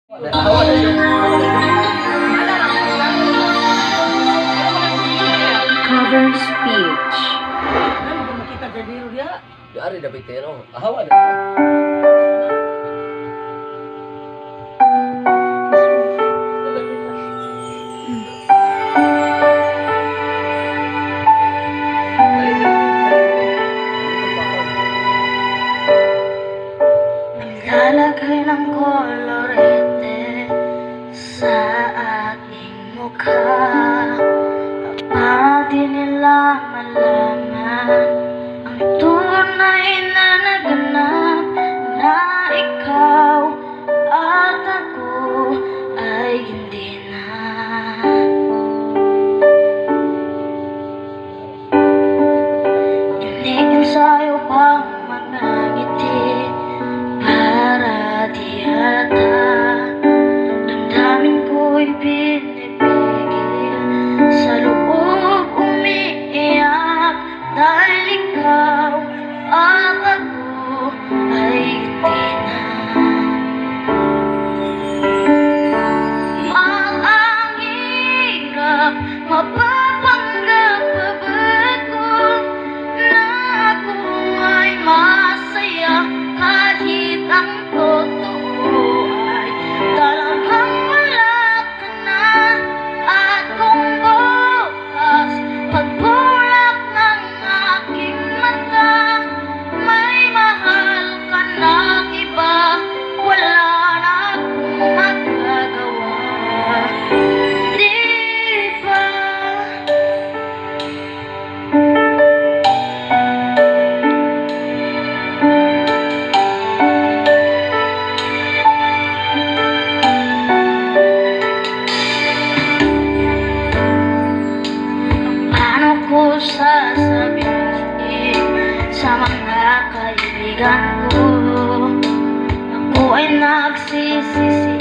Cover speech. Makita ganiro dia. Dari dapat tero. Ahawa na. Naglalagay ng kolorete sa ating mukha para di nila malaman ang tunay na naganap, na ikaw at ako ay hindi na. Iniensayo pang mga ngiti para di halata. Damdamin ko'y pinipigil, sa loob umiiyak, dahil ikaw at ako ay hindi na. Ang hirap mapapanggap pa ba ko na ako ay masaya, kahit ang totoo ay talagang wala ka na. At kung bukas pagbulak ng aking mata, may mahal ka ng iba, wala na akong magagawa. Di ba? Paano ko sasabihin sa mga kaibigan ko, ako ay nagsisisi